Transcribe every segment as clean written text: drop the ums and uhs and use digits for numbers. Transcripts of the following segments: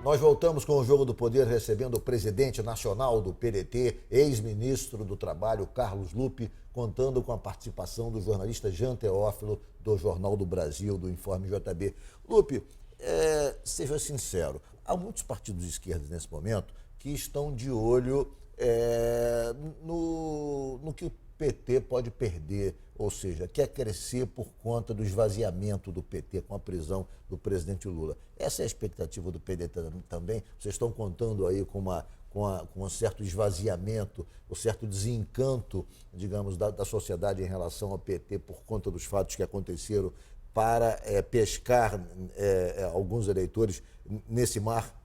Nós voltamos com o Jogo do Poder recebendo o presidente nacional do PDT, ex-ministro do Trabalho, Carlos Lupe, contando com a participação do jornalista Jean Teófilo, do Jornal do Brasil, do Informe JB. Lupe, seja sincero, há muitos partidos de esquerda nesse momento que estão de olho no que o PT pode perder, ou seja, quer crescer por conta do esvaziamento do PT com a prisão do presidente Lula. Essa é a expectativa do PDT também? Vocês estão contando aí com um certo esvaziamento, um certo desencanto, digamos, da sociedade em relação ao PT por conta dos fatos que aconteceram para pescar alguns eleitores nesse mar?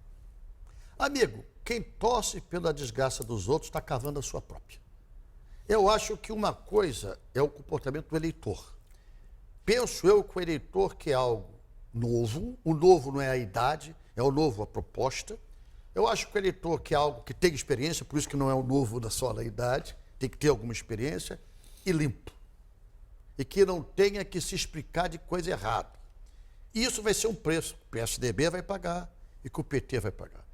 Amigo, quem torce pela desgraça dos outros está cavando a sua própria. Eu acho que uma coisa é o comportamento do eleitor. Penso eu que o eleitor quer algo novo, o novo não é a idade, é o novo a proposta. Eu acho que o eleitor quer algo que tenha experiência, por isso que não é o novo da só da idade, tem que ter alguma experiência, e limpo. E que não tenha que se explicar de coisa errada. E isso vai ser um preço que o PSDB vai pagar e que o PT vai pagar.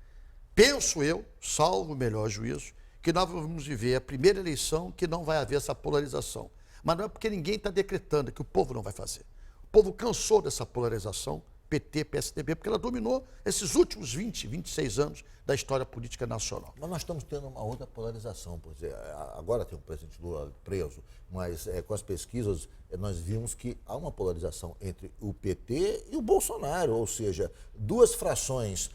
Penso eu, salvo o melhor juízo, que nós vamos viver a primeira eleição que não vai haver essa polarização. Mas não é porque ninguém está decretando, que o povo não vai fazer. O povo cansou dessa polarização, PT, PSDB, porque ela dominou esses últimos 20, 26 anos da história política nacional. Mas nós estamos tendo uma outra polarização. Por exemplo, agora tem o presidente Lula preso, mas com as pesquisas nós vimos que há uma polarização entre o PT e o Bolsonaro, ou seja, duas frações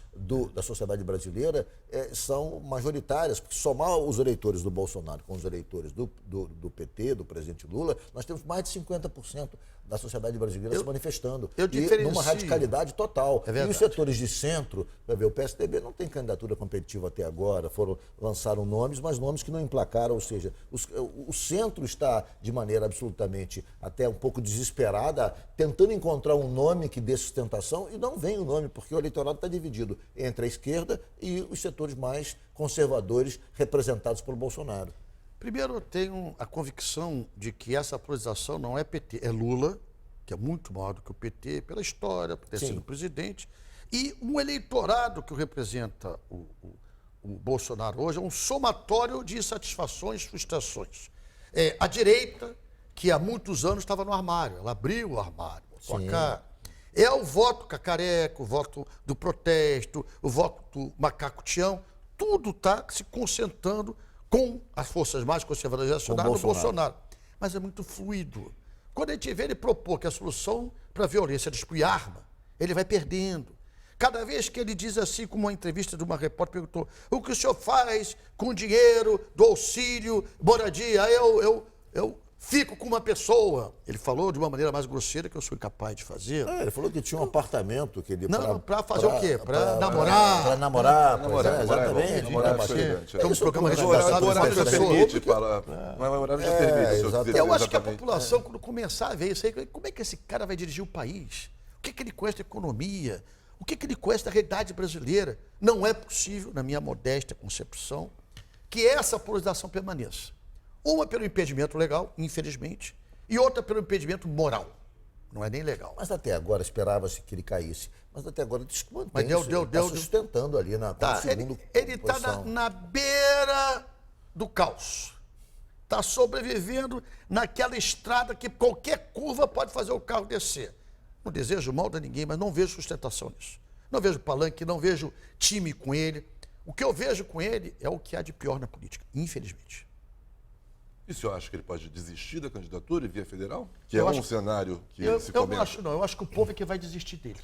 da sociedade brasileira são majoritárias, porque somar os eleitores do Bolsonaro com os eleitores do PT, do presidente Lula, nós temos mais de 50% da sociedade brasileira se manifestando. E numa radicalidade total. E os setores de centro, vai ver, o PSDB não tem candidatura competitiva até agora, lançaram nomes, mas nomes que não emplacaram, ou seja, o centro está de maneira absolutamente até um pouco desesperada, tentando encontrar um nome que dê sustentação, e não vem o nome, porque o eleitorado está dividido entre a esquerda e os setores mais conservadores representados pelo Bolsonaro. Primeiro, eu tenho a convicção de que essa polarização não é PT, é Lula, que é muito maior do que o PT, pela história, por ter sido presidente, e um eleitorado que representa o Bolsonaro hoje é um somatório de insatisfações, frustrações. A direita, que há muitos anos estava no armário, ela abriu o armário, botou a cara. É o voto cacareco, o voto do protesto, o voto do macaco Tião, tudo está se concentrando com as forças mais conservadoras reacionárias do Bolsonaro. Mas é muito fluido. Quando a gente vê ele propor que a solução para a violência é destruir arma, ele vai perdendo. Cada vez que ele diz assim, como uma entrevista de uma repórter perguntou, o que o senhor faz com o dinheiro do auxílio, moradia? Eu fico com uma pessoa. Ele falou de uma maneira mais grosseira que eu sou incapaz de fazer. Ele falou que tinha um apartamento que ele... Não, para fazer o quê? Para namorar. Para namorar, exatamente. Então, um programa responsável. O horário já permite falar. Não é o horário já permite. Eu acho que a população, quando começar a ver isso aí, como é que esse cara vai dirigir o país? O que ele conhece da economia? O que ele conhece da realidade brasileira? Não é possível, na minha modesta concepção, que essa polarização permaneça. Uma pelo impedimento legal, infelizmente, e outra pelo impedimento moral. Não é nem legal. Mas até agora esperava-se que ele caísse. Mas até agora está sustentando ali na segunda Ele está na beira do caos. Está sobrevivendo naquela estrada que qualquer curva pode fazer o carro descer. Não desejo mal de ninguém, mas não vejo sustentação nisso. Não vejo palanque, não vejo time com ele. O que eu vejo com ele é o que há de pior na política, infelizmente. E o senhor acha que ele pode desistir da candidatura e via federal? Que é um cenário que se comenta. Eu não acho, não. Eu acho que o povo é que vai desistir dele.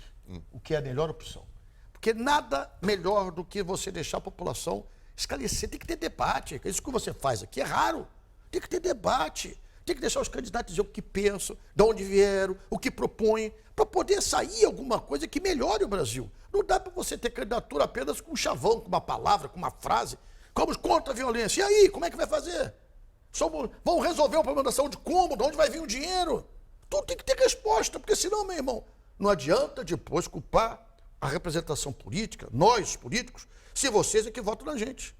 O que é a melhor opção. Porque nada melhor do que você deixar a população esclarecer. Tem que ter debate. Isso que você faz aqui é raro. Tem que ter debate. Tem que deixar os candidatos dizer o que pensam, de onde vieram, o que propõem, para poder sair alguma coisa que melhore o Brasil. Não dá para você ter candidatura apenas com um chavão, com uma palavra, com uma frase. Vamos contra a violência. E aí, como é que vai fazer? Vão resolver o problema da saúde como? De onde vai vir o dinheiro? Tudo tem que ter resposta, porque senão, meu irmão, não adianta depois culpar a representação política, nós políticos, se vocês é que votam na gente.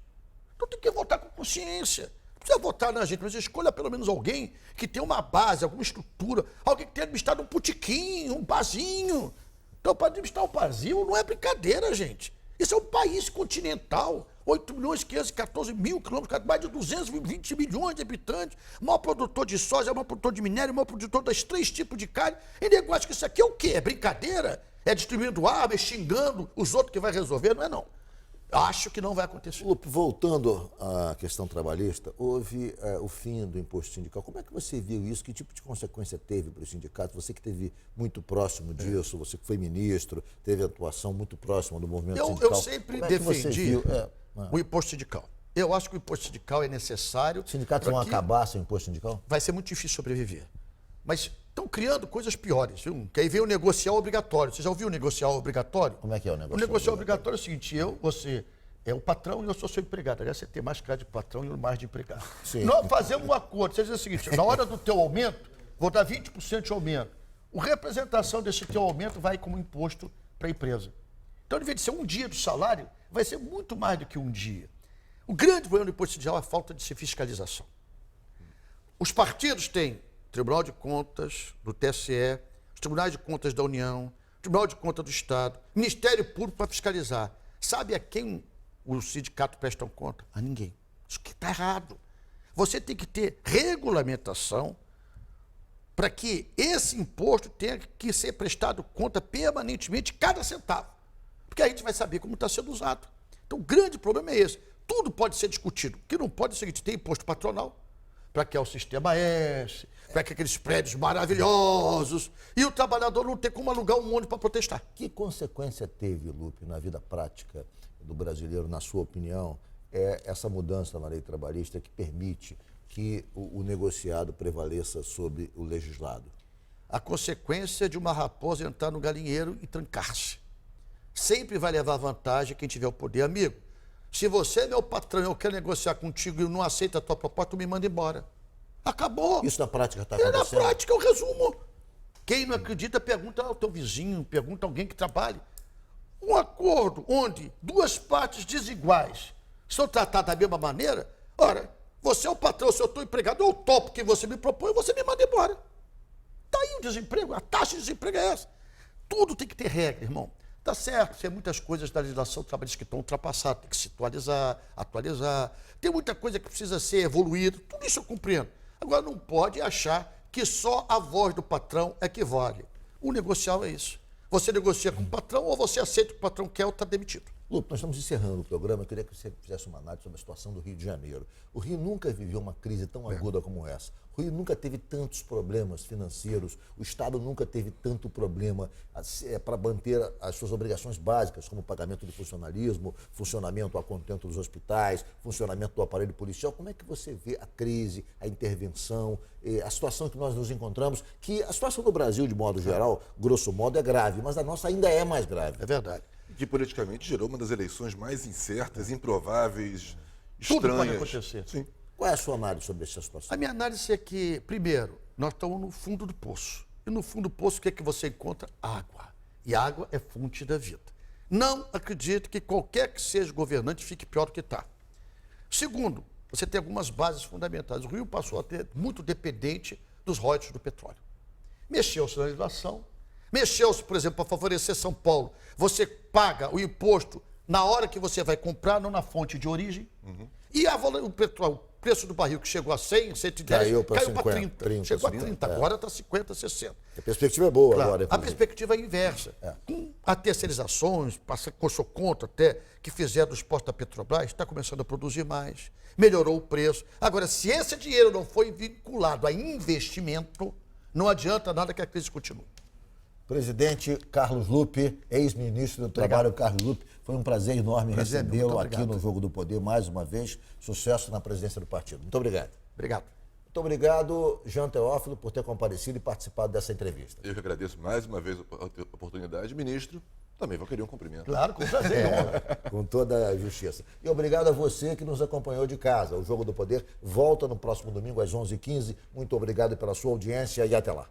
Então tem que votar com consciência. Não precisa votar na gente, mas escolha pelo menos alguém que tenha uma base, alguma estrutura, alguém que tenha administrado um putiquinho, um barzinho. Então, para administrar um barzinho não é brincadeira, gente. Esse é um país continental, 8.514.000 quilômetros, mais de 220 milhões de habitantes, maior produtor de soja, maior produtor de minério, maior produtor das 3 tipos de carne. E nego acha que isso aqui é o quê? É brincadeira? É distribuindo arma, é xingando os outros que vai resolver? Não é não. Acho que não vai acontecer. Lupe, voltando à questão trabalhista, houve o fim do imposto sindical. Como é que você viu isso? Que tipo de consequência teve para os sindicatos? Você que esteve muito próximo disso, você que foi ministro, teve atuação muito próxima do movimento sindical. Eu sempre defendi o imposto sindical. Eu acho que o imposto sindical é necessário. Os sindicatos vão acabar sem o imposto sindical? Vai ser muito difícil sobreviver. Mas estão criando coisas piores, viu? Que aí veio o negocial obrigatório. Você já ouviu o negocial obrigatório? Como é que é o negocial? O negocial obrigatório é o seguinte, você é o patrão e eu sou seu empregado. Aliás, você tem mais cara de patrão e mais de empregado. Sim. Nós fazemos um acordo. Você diz o seguinte, na hora do teu aumento, vou dar 20% de aumento. A representação desse teu aumento vai como imposto para a empresa. Então, ao invés de ser um dia do salário, vai ser muito mais do que um dia. O grande problema do imposto sindical é a falta de fiscalização. Os partidos têm Tribunal de Contas do TSE, os Tribunais de Contas da União, Tribunal de Contas do Estado, Ministério Público para fiscalizar. Sabe a quem o sindicato presta conta? A ninguém. Isso que está errado. Você tem que ter regulamentação para que esse imposto tenha que ser prestado conta permanentemente, cada centavo. Porque a gente vai saber como está sendo usado. Então, o grande problema é esse. Tudo pode ser discutido. O que não pode é o seguinte, tem imposto patronal, para que é o Sistema S, para que aqueles prédios maravilhosos, e o trabalhador não tem como alugar um ônibus para protestar. Que consequência teve, Lupe, na vida prática do brasileiro, na sua opinião, essa mudança na lei trabalhista que permite que o negociado prevaleça sobre o legislado? A consequência de uma raposa entrar no galinheiro e trancar-se. Sempre vai levar vantagem quem tiver o poder. Amigo, se você é meu patrão e eu quero negociar contigo e não aceita a tua proposta, tu me manda embora. Acabou. Isso na prática está acontecendo? Na prática, eu resumo. Quem não acredita, pergunta ao teu vizinho, pergunta a alguém que trabalhe. Um acordo onde duas partes desiguais são tratadas da mesma maneira, ora, você é o patrão, se eu estou empregado, eu topo que você me propõe, você me manda embora. Está aí o desemprego, a taxa de desemprego é essa. Tudo tem que ter regra, irmão. Tá certo, tem muitas coisas da legislação trabalhista que estão ultrapassadas, tem que se atualizar. Tem muita coisa que precisa ser evoluída, tudo isso eu compreendo. Agora, não pode achar que só a voz do patrão é que vale. O negocial é isso. Você negocia com o patrão ou você aceita o que o patrão quer ou está demitido. Lupe, nós estamos encerrando o programa. Eu queria que você fizesse uma análise sobre a situação do Rio de Janeiro. O Rio nunca viveu uma crise tão aguda como essa. O Rio nunca teve tantos problemas financeiros. O Estado nunca teve tanto problema para manter as suas obrigações básicas, como o pagamento do funcionalismo, funcionamento a contento dos hospitais, funcionamento do aparelho policial. Como é que você vê a crise, a intervenção, a situação que nós nos encontramos? Que a situação do Brasil, de modo geral, grosso modo, é grave, mas a nossa ainda é mais grave. É verdade. Que politicamente gerou uma das eleições mais incertas, improváveis, Tudo estranhas. pode acontecer. Sim. Qual é a sua análise sobre essa situação? A minha análise é que, primeiro, nós estamos no fundo do poço. E no fundo do poço, o que é que você encontra? Água. E água é fonte da vida. Não acredito que qualquer que seja governante fique pior do que está. Segundo, você tem algumas bases fundamentais. O Rio passou a ter muito dependente dos royalties do petróleo. Mexeu-se na legislação. Mexeu-se, por exemplo, para favorecer São Paulo. Você paga o imposto na hora que você vai comprar, não na fonte de origem. E o petróleo, o preço do barril que chegou a 100, 110, caiu para 30. Chegou a 30, agora está 50, 60. A perspectiva é boa Claro, agora. a perspectiva é inversa. Com a terceirizações, coxou conta até, que fizeram dos postos da Petrobras, está começando a produzir mais, melhorou o preço. Agora, se esse dinheiro não foi vinculado a investimento, não adianta nada que a crise continue. Presidente Carlos Lupe, ex-ministro do Trabalho Carlos Lupe, foi um prazer enorme recebê-lo aqui no Jogo do Poder mais uma vez. Sucesso na presidência do partido. Muito obrigado. Obrigado. Muito obrigado, Jean Teófilo, por ter comparecido e participado dessa entrevista. Eu que agradeço mais uma vez a oportunidade. Ministro, também vou querer um cumprimento. Claro, com prazer. Com toda a justiça. E obrigado a você que nos acompanhou de casa. O Jogo do Poder volta no próximo domingo às 11h15. Muito obrigado pela sua audiência e até lá.